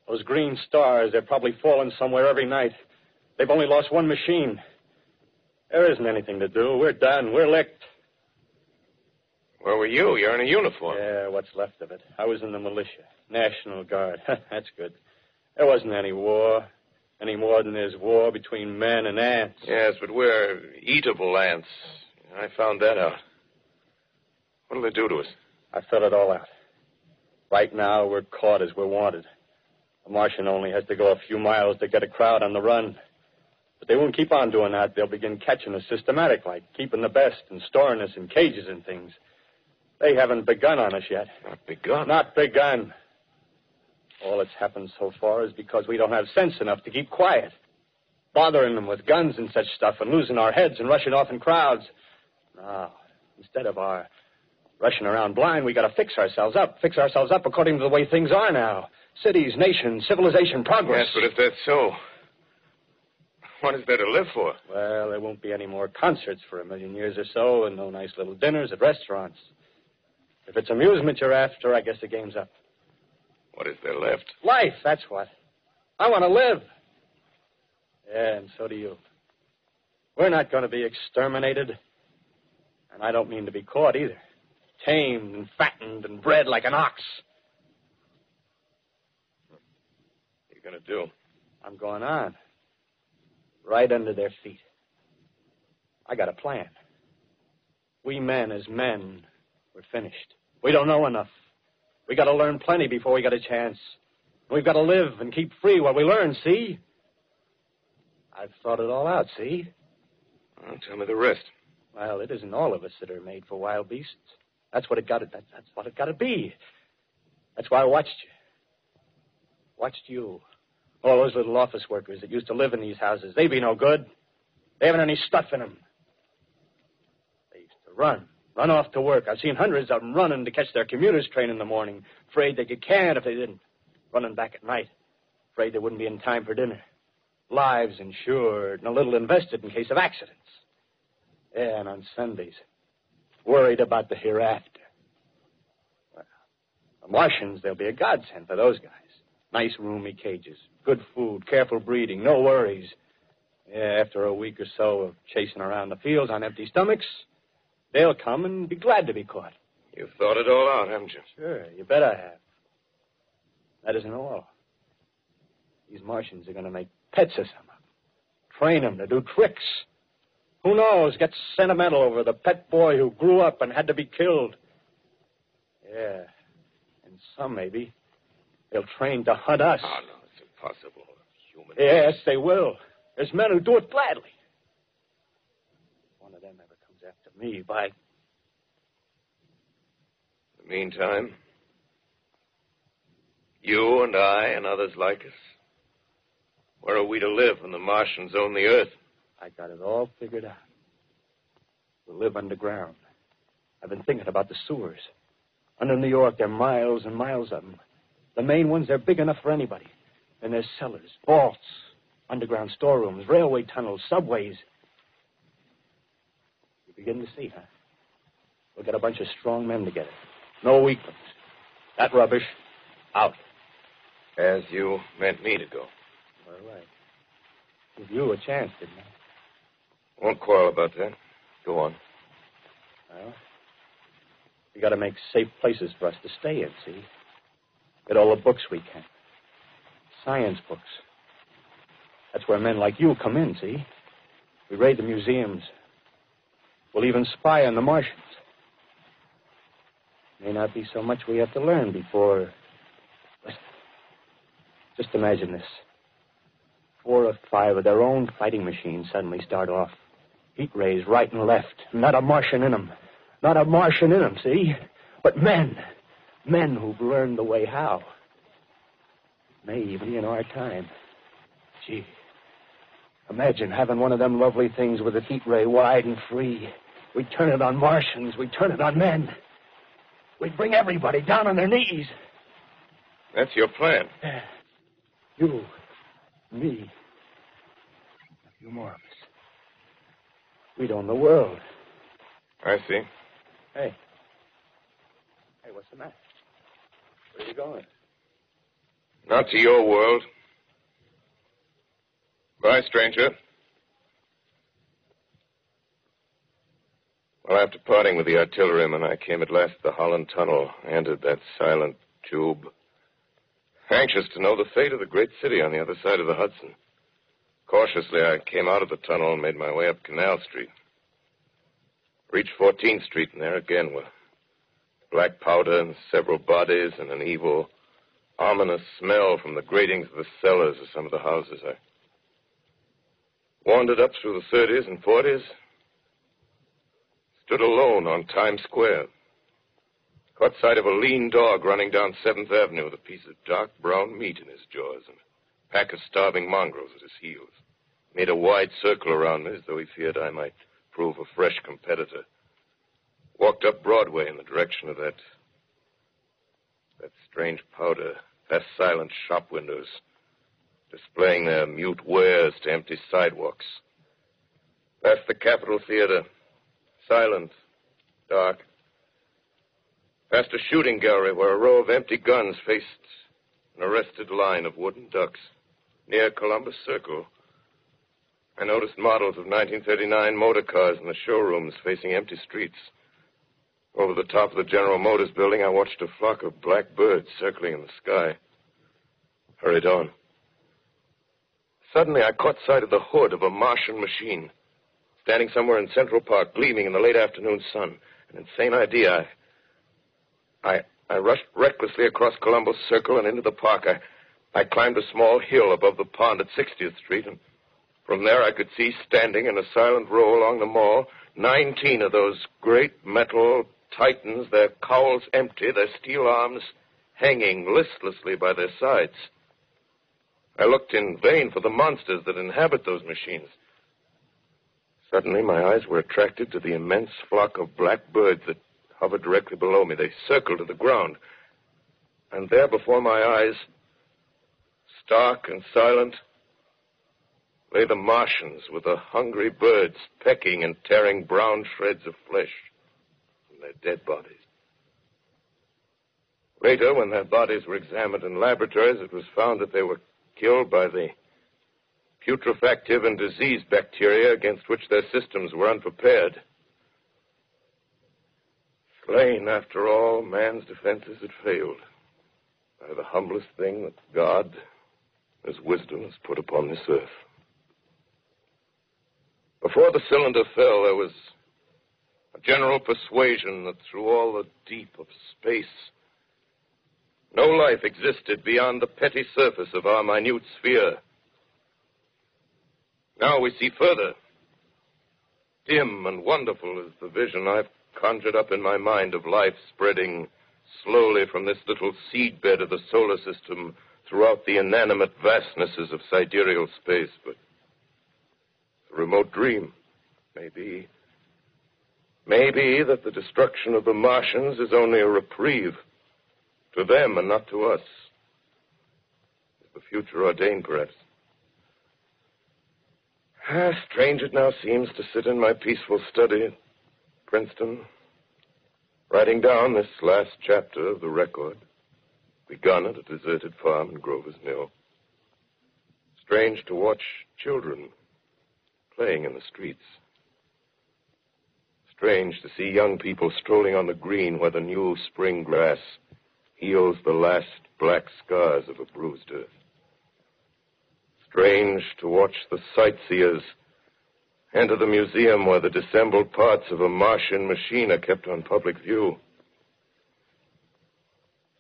Those green stars, they're probably falling somewhere every night. They've only lost one machine. There isn't anything to do. We're done. We're licked. Where were you? You're in a uniform. Yeah, what's left of it. I was in the militia. National Guard. That's good. There wasn't any war. Any more than there's war between men and ants. Yes, but we're eatable ants. I found that out. What'll they do to us? I thought it all out. Right now, we're caught as we're wanted. A Martian only has to go a few miles to get a crowd on the run. But they won't keep on doing that. They'll begin catching us systematic, like keeping the best and storing us in cages and things. They haven't begun on us yet. Not begun? Not begun. All that's happened so far is because we don't have sense enough to keep quiet. Bothering them with guns and such stuff and losing our heads and rushing off in crowds. Now, instead of our rushing around blind, we got to fix ourselves up. Fix ourselves up according to the way things are now. Cities, nations, civilization, progress. Yes, but if that's so, what is there to live for? Well, there won't be any more concerts for 1,000,000 years or so, and no nice little dinners at restaurants. If it's amusement you're after, I guess the game's up. What is there left? Life, that's what. I want to live. Yeah, and so do you. We're not going to be exterminated. And I don't mean to be caught either. Tamed and fattened and bred like an ox. What are you going to do? I'm going on. Right under their feet. I got a plan. We men as men, we're finished. We don't know enough. We got to learn plenty before we got a chance. We've got to live and keep free while we learn, see? I've thought it all out, see? Well, tell me the rest. Well, it isn't all of us that are made for wild beasts. That's what it got to. That's what it got to be. That's why I watched you. Watched you. All those little office workers that used to live in these houses. They be no good. They haven't any stuff in them. They used to run. Run off to work. I've seen hundreds of them running to catch their commuter's train in the morning, afraid they'd get canned if they didn't. Running back at night, afraid they wouldn't be in time for dinner. Lives insured and a little invested in case of accidents. Yeah, and on Sundays, worried about the hereafter. Well, the Martians, they'll be a godsend for those guys. Nice, roomy cages, good food, careful breeding, no worries. Yeah, after a week or so of chasing around the fields on empty stomachs, they'll come and be glad to be caught. You've thought it all out, haven't you? Sure, you bet I have. That isn't all. These Martians are going to make pets of some of them. Train them to do tricks. Who knows, get sentimental over the pet boy who grew up and had to be killed. Yeah, and some maybe, they'll train to hunt us. Oh, no, it's impossible. Human. Yes, they will. There's men who do it gladly. If one of them ever comes after me, by... In the meantime, you and I and others like us, where are we to live when the Martians own the Earth? I got it all figured out. We'll live underground. I've been thinking about the sewers. Under New York, there are miles and miles of them. The main ones, they're big enough for anybody. And there's cellars, vaults, underground storerooms, railway tunnels, subways. You begin to see, huh? We'll get a bunch of strong men together. No weaklings. That rubbish, out. As you meant me to go. All right. Give you a chance, didn't I? Won't quarrel about that. Go on. Well, we got to make safe places for us to stay in, see? Get all the books we can. Science books. That's where men like you come in, see? We raid the museums. We'll even spy on the Martians. May not be so much we have to learn before... Listen. Just imagine this. 4 or 5 of their own fighting machines suddenly start off. Heat rays right and left. Not a Martian in them. Not a Martian in them, see? But men. Men who've learned the way how. May even be in our time. Gee. Imagine having one of them lovely things with a heat ray wide and free. We'd turn it on Martians. We'd turn it on men. We'd bring everybody down on their knees. That's your plan. You, me, a few more of us. We'd own the world. I see. Hey. Hey, what's the matter? Where are you going? Not to your world. Bye, stranger. Well, after parting with the artilleryman, I came at last to the Holland Tunnel, entered that silent tube, anxious to know the fate of the great city on the other side of the Hudson. Cautiously, I came out of the tunnel and made my way up Canal Street. Reached 14th Street, and there again were black powder and several bodies and an evil, ominous smell from the gratings of the cellars of some of the houses. I wandered up through the 30s and 40s, stood alone on Times Square, caught sight of a lean dog running down 7th Avenue with a piece of dark brown meat in his jaws and a pack of starving mongrels at his heels. Made a wide circle around me as though he feared I might prove a fresh competitor. Walked up Broadway in the direction of that strange powder, past silent shop windows, displaying their mute wares to empty sidewalks. Past the Capitol Theater, silent, dark. Past a shooting gallery where a row of empty guns faced an arrested line of wooden ducks. Near Columbus Circle, I noticed models of 1939 motor cars in the showrooms facing empty streets. Over the top of the General Motors building, I watched a flock of black birds circling in the sky. Hurried on. Suddenly, I caught sight of the hood of a Martian machine, standing somewhere in Central Park, gleaming in the late afternoon sun. An insane idea. I rushed recklessly across Columbus Circle and into the park. I climbed a small hill above the pond at 60th Street, and from there I could see, standing in a silent row along the mall, 19 of those great metal titans, their cowls empty, their steel arms hanging listlessly by their sides. I looked in vain for the monsters that inhabit those machines. Suddenly, my eyes were attracted to the immense flock of black birds that hovered directly below me. They circled to the ground. And there before my eyes, stark and silent, lay the Martians with the hungry birds pecking and tearing brown shreds of flesh from their dead bodies. Later, when their bodies were examined in laboratories, it was found that they were killed by the putrefactive and disease bacteria against which their systems were unprepared. Slain, after all, man's defenses had failed by the humblest thing that God, His wisdom, has put upon this earth. Before the cylinder fell, there was a general persuasion that through all the deep of space, no life existed beyond the petty surface of our minute sphere. Now we see further. Dim and wonderful is the vision I've conjured up in my mind of life spreading slowly from this little seedbed of the solar system throughout the inanimate vastnesses of sidereal space. But a remote dream, maybe that the destruction of the Martians is only a reprieve to them and not to us. Is the future ordained, perhaps? Strange it now seems to sit in my peaceful study at Princeton, writing down this last chapter of the record, begun at a deserted farm in Grover's Mill. Strange to watch children playing in the streets. Strange to see young people strolling on the green where the new spring grass heals the last black scars of a bruised earth. Strange to watch the sightseers enter the museum where the dissembled parts of a Martian machine are kept on public view.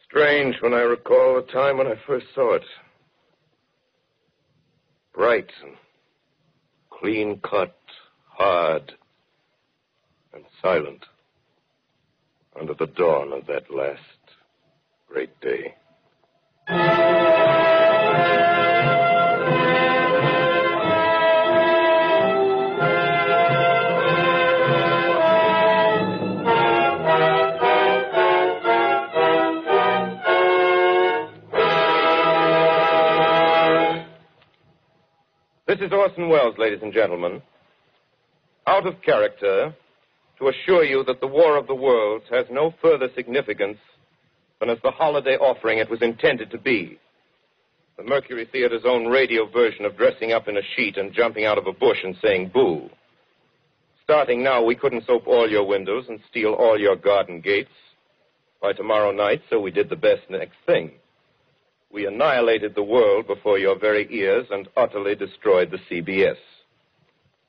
Strange when I recall the time when I first saw it. Bright and clean-cut, hard and silent under the dawn of that last great day. This is Orson Welles, ladies and gentlemen. Out of character, to assure you that the War of the Worlds has no further significance than as the holiday offering it was intended to be. The Mercury Theater's own radio version of dressing up in a sheet and jumping out of a bush and saying boo. Starting now, we couldn't soap all your windows and steal all your garden gates by tomorrow night, so we did the best next thing. We annihilated the world before your very ears and utterly destroyed the CBS.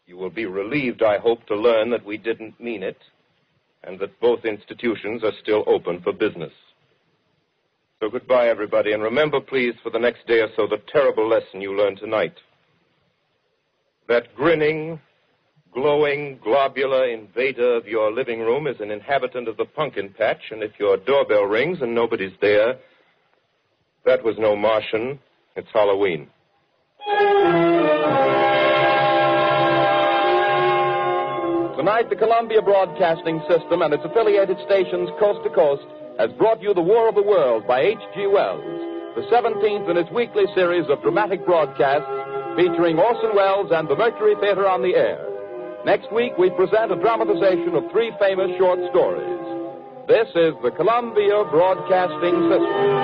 You will be relieved, I hope, to learn that we didn't mean it and that both institutions are still open for business. So goodbye, everybody, and remember, please, for the next day or so, the terrible lesson you learned tonight. That grinning, glowing, globular invader of your living room is an inhabitant of the pumpkin patch, and if your doorbell rings and nobody's there, that was no Martian. It's Halloween. Tonight, the Columbia Broadcasting System and its affiliated stations coast to coast has brought you The War of the World by H.G. Wells, the 17th in its weekly series of dramatic broadcasts featuring Orson Welles and the Mercury Theater on the air. Next week, we present a dramatization of 3 famous short stories. This is the Columbia Broadcasting System.